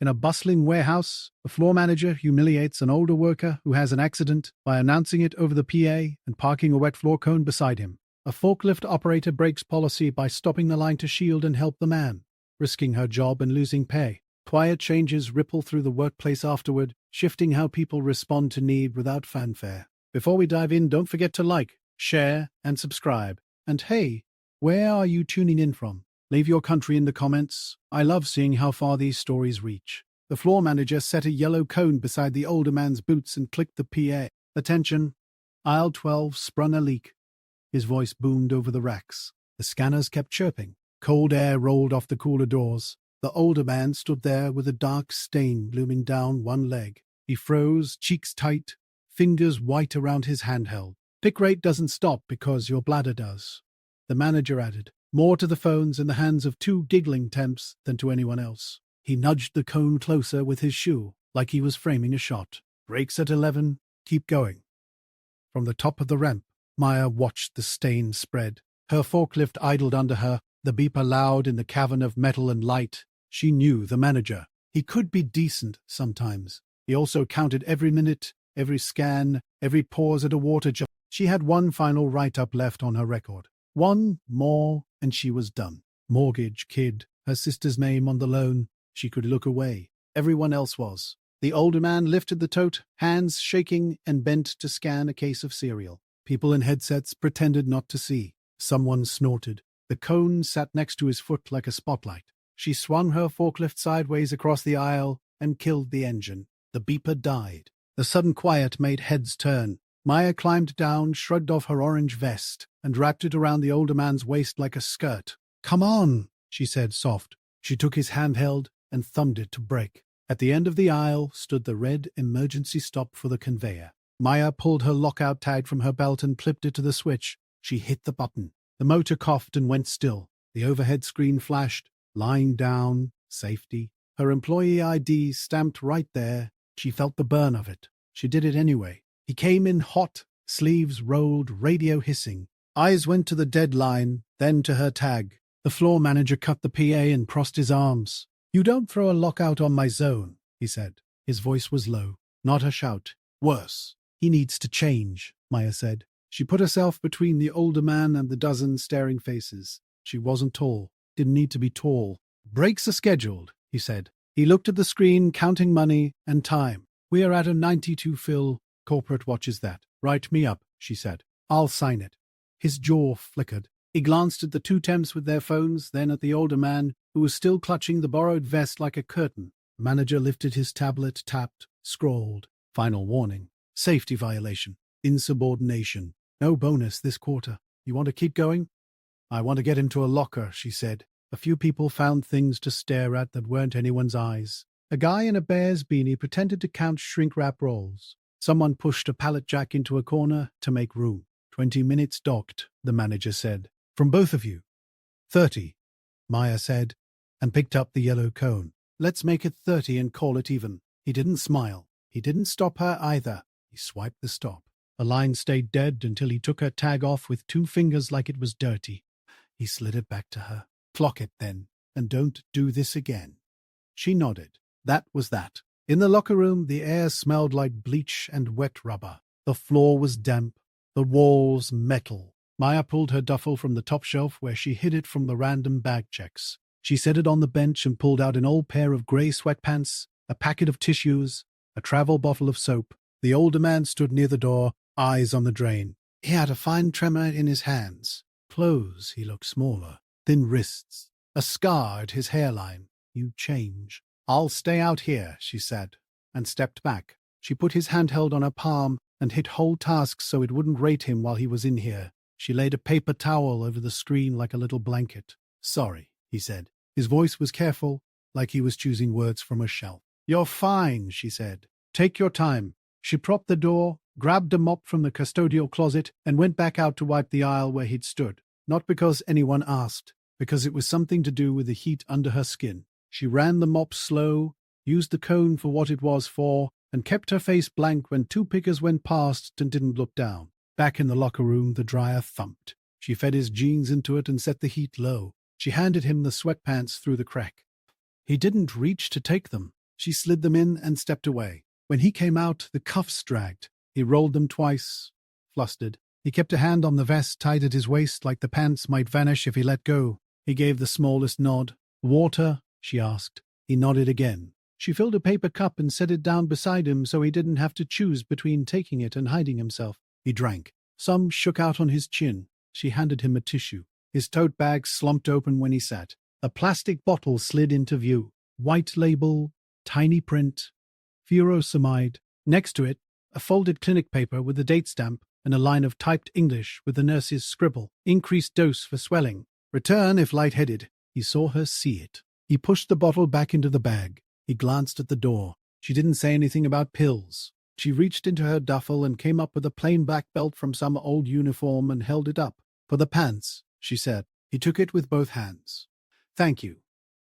In a bustling warehouse, the floor manager humiliates an older worker who has an accident by announcing it over the PA and parking a wet floor cone beside him. A forklift operator breaks policy by stopping the line to shield and help the man, risking her job and losing pay. Quiet changes ripple through the workplace afterward, shifting how people respond to need without fanfare. Before we dive in, don't forget to like, share, and subscribe. And hey, where are you tuning in from? Leave your country in the comments. I love seeing how far these stories reach. The floor manager set a yellow cone beside the older man's boots and clicked the PA. Attention, aisle 12 sprung a leak. His voice boomed over the racks. The scanners kept chirping. Cold air rolled off the cooler doors. The older man stood there with a dark stain looming down one leg. He froze, cheeks tight, fingers white around his handheld. Pick rate doesn't stop because your bladder does, the manager added, more to the phones in the hands of two giggling temps than to anyone else. He nudged the cone closer with his shoe, like he was framing a shot. Brakes at 11, keep going. From the top of the ramp, Maya watched the stain spread. Her forklift idled under her, the beeper loud in the cavern of metal and light. She knew the manager. He could be decent sometimes. He also counted every minute, every scan, every pause at a water jar. She had one final write-up left on her record. One more, and she was done. Mortgage, kid, her sister's name on the loan. She could look away. Everyone else was. The older man lifted the tote, hands shaking, and bent to scan a case of cereal. People in headsets pretended not to see. Someone snorted. The cone sat next to his foot like a spotlight. She swung her forklift sideways across the aisle and killed the engine. The beeper died. The sudden quiet made heads turn. Maya climbed down, shrugged off her orange vest, and wrapped it around the older man's waist like a skirt. "Come on," she said, soft. She took his handheld and thumbed it to brake. At the end of the aisle stood the red emergency stop for the conveyor. Maya pulled her lockout tag from her belt and clipped it to the switch. She hit the button. The motor coughed and went still. The overhead screen flashed. Lying down, safety. Her employee ID stamped right there. She felt the burn of it. She did it anyway. He came in hot, sleeves rolled, radio hissing. Eyes went to the deadline, then to her tag. The floor manager cut the PA and crossed his arms. "You don't throw a lockout on my zone," he said. His voice was low, not a shout. "Worse. He needs to change," Maya said. She put herself between the older man and the dozen staring faces. She wasn't tall. Didn't need to be tall. "Breaks are scheduled," he said. He looked at the screen, counting money and time. "We are at a 92 fill. Corporate watches that. Write me up," she said. "I'll sign it." His jaw flickered. He glanced at the two temps with their phones, then at the older man, who was still clutching the borrowed vest like a curtain. The manager lifted his tablet, tapped, scrolled. Final warning. Safety violation. Insubordination. No bonus this quarter. "You want to keep going?" "I want to get into a locker," she said. A few people found things to stare at that weren't anyone's eyes. A guy in a bear's beanie pretended to count shrink-wrap rolls. Someone pushed a pallet jack into a corner to make room. 20 minutes docked, the manager said. "From both of you." 30, Maya said, and picked up the yellow cone. "Let's make it 30 and call it even." He didn't smile. He didn't stop her either. He swiped the stop. The line stayed dead until he took her tag off with 2 fingers like it was dirty. He slid it back to her. "Clock it, then, and don't do this again." She nodded. That was that. In the locker room, the air smelled like bleach and wet rubber. The floor was damp, the walls metal. Maya pulled her duffel from the top shelf where she hid it from the random bag checks. She set it on the bench and pulled out an old pair of gray sweatpants, a packet of tissues, a travel bottle of soap. The older man stood near the door, eyes on the drain. He had a fine tremor in his hands. Clothes, he looked smaller. Thin wrists. A scar at his hairline. "You change." "I'll stay out here," she said, and stepped back. She put his handheld on her palm and hid hold tasks so it wouldn't rate him while he was in here. She laid a paper towel over the screen like a little blanket. "Sorry," he said. His voice was careful, like he was choosing words from a shelf. "You're fine," she said. "Take your time." She propped the door, grabbed a mop from the custodial closet, and went back out to wipe the aisle where he'd stood. Not because anyone asked, because it was something to do with the heat under her skin. She ran the mop slow, used the cone for what it was for, and kept her face blank when 2 pickers went past and didn't look down. Back in the locker room, the dryer thumped. She fed his jeans into it and set the heat low. She handed him the sweatpants through the crack. He didn't reach to take them. She slid them in and stepped away. When he came out, the cuffs dragged. He rolled them twice, flustered. He kept a hand on the vest tied at his waist like the pants might vanish if he let go. He gave the smallest nod. "Water?" she asked. He nodded again. She filled a paper cup and set it down beside him so he didn't have to choose between taking it and hiding himself. He drank. Some shook out on his chin. She handed him a tissue. His tote bag slumped open when he sat. A plastic bottle slid into view. White label, tiny print, furosemide. Next to it, a folded clinic paper with a date stamp and a line of typed English with the nurse's scribble. Increased dose for swelling. Return if lightheaded. He saw her see it. He pushed the bottle back into the bag. He glanced at the door. She didn't say anything about pills. She reached into her duffel and came up with a plain black belt from some old uniform and held it up. "For the pants," she said. He took it with both hands. "Thank you."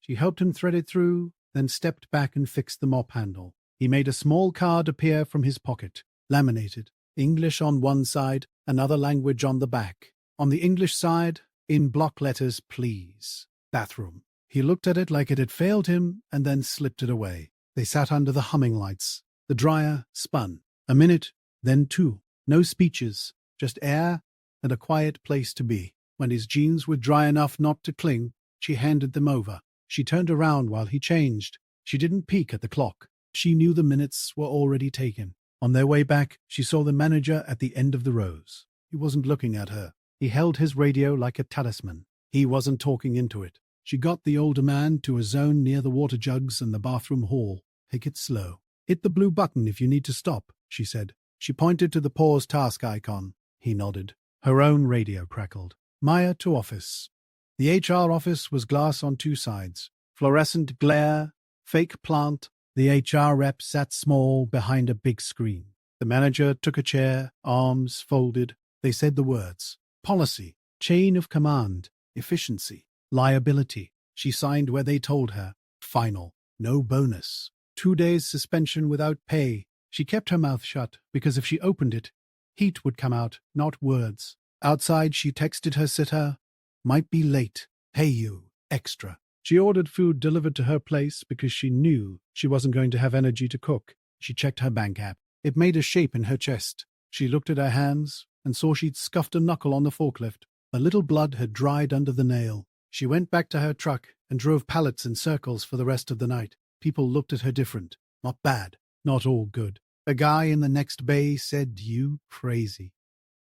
She helped him thread it through, then stepped back and fixed the mop handle. He made a small card appear from his pocket, laminated. English on one side, another language on the back. On the English side, in block letters, "Please. Bathroom." He looked at it like it had failed him and then slipped it away. They sat under the humming lights. The dryer spun. A minute, then two. No speeches, just air and a quiet place to be. When his jeans were dry enough not to cling, she handed them over. She turned around while he changed. She didn't peek at the clock. She knew the minutes were already taken. On their way back, she saw the manager at the end of the rows. He wasn't looking at her. He held his radio like a talisman. He wasn't talking into it. She got the older man to a zone near the water jugs and the bathroom hall. "Take it slow. Hit the blue button if you need to stop," she said. She pointed to the pause task icon. He nodded. Her own radio crackled. "Maya to office." The HR office was glass on two sides. Fluorescent glare, fake plant. The HR rep sat small behind a big screen. The manager took a chair, arms folded. They said the words. Policy, chain of command, efficiency, liability. She signed where they told her. Final. No bonus. 2 days suspension without pay. She kept her mouth shut because if she opened it, heat would come out, not words. Outside, she texted her sitter, "Might be late. Pay you. Extra." She ordered food delivered to her place because she knew she wasn't going to have energy to cook. She checked her bank app. It made a shape in her chest. She looked at her hands and saw she'd scuffed a knuckle on the forklift. A little blood had dried under the nail. She went back to her truck and drove pallets in circles for the rest of the night. People looked at her different. Not bad. Not all good. A guy in the next bay said, "You crazy."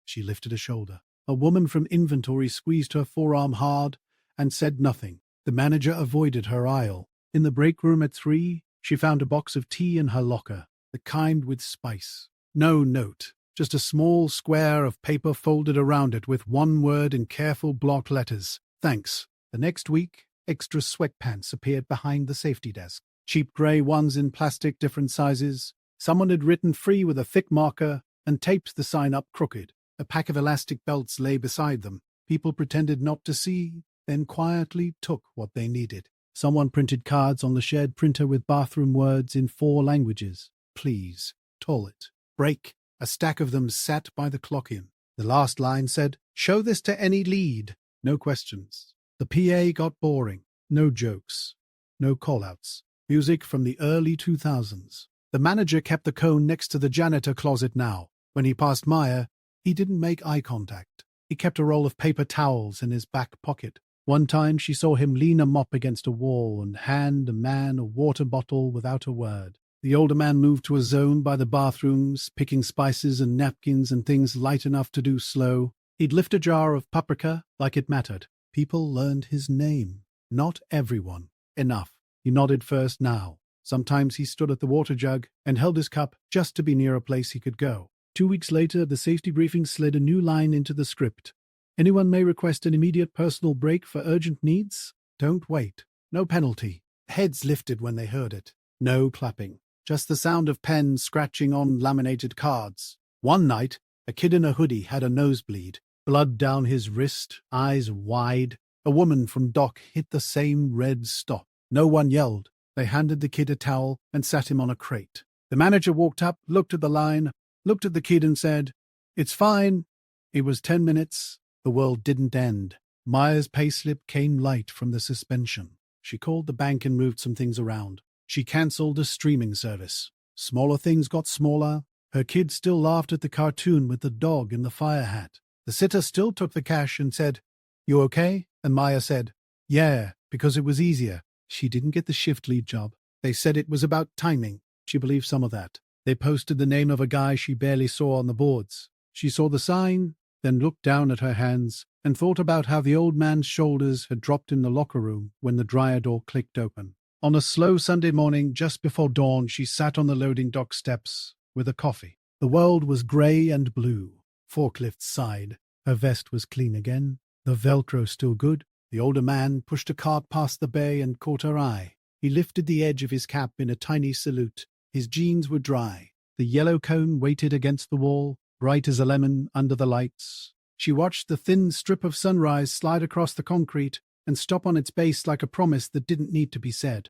She lifted a shoulder. A woman from inventory squeezed her forearm hard and said nothing. The manager avoided her aisle. In the break room at 3, she found a box of tea in her locker, the kind with spice. No note, just a small square of paper folded around it with one word in careful block letters. "Thanks." The next week, extra sweatpants appeared behind the safety desk. Cheap grey ones in plastic, different sizes. Someone had written free with a thick marker and taped the sign up crooked. A pack of elastic belts lay beside them. People pretended not to see, then quietly took what they needed. Someone printed cards on the shared printer with bathroom words in 4 languages. Please, toilet, break. A stack of them sat by the clock-in. The last line said, "Show this to any lead." No questions. The PA got boring. No jokes. No call-outs. Music from the early 2000s. The manager kept the cone next to the janitor closet now. When he passed Maya, he didn't make eye contact. He kept a roll of paper towels in his back pocket. One time she saw him lean a mop against a wall and hand a man a water bottle without a word. The older man moved to a zone by the bathrooms, picking spices and napkins and things light enough to do slow. He'd lift a jar of paprika like it mattered. People learned his name. Not everyone. Enough. He nodded first now. Sometimes he stood at the water jug and held his cup just to be near a place he could go. 2 weeks later, the safety briefing slid a new line into the script. Anyone may request an immediate personal break for urgent needs. Don't wait. No penalty. Heads lifted when they heard it. No clapping. Just the sound of pens scratching on laminated cards. One night, a kid in a hoodie had a nosebleed. Blood down his wrist, eyes wide. A woman from dock hit the same red stop. No one yelled. They handed the kid a towel and sat him on a crate. The manager walked up, looked at the line, looked at the kid and said, "It's fine." It was 10 minutes. The world didn't end. Maya's payslip came light from the suspension. She called the bank and moved some things around. She cancelled a streaming service. Smaller things got smaller. Her kids still laughed at the cartoon with the dog in the fire hat. The sitter still took the cash and said, "You okay?" And Maya said, "Yeah, because it was easier." She didn't get the shift lead job. They said it was about timing. She believed some of that. They posted the name of a guy she barely saw on the boards. She saw the sign, then looked down at her hands and thought about how the old man's shoulders had dropped in the locker room when the dryer door clicked open. On a slow Sunday morning just before dawn, she sat on the loading dock steps with a coffee. The world was grey and blue. Forklift sighed. Her vest was clean again. The Velcro still good. The older man pushed a cart past the bay and caught her eye. He lifted the edge of his cap in a tiny salute. His jeans were dry. The yellow cone waited against the wall, bright as a lemon under the lights. She watched the thin strip of sunrise slide across the concrete and stop on its base like a promise that didn't need to be said.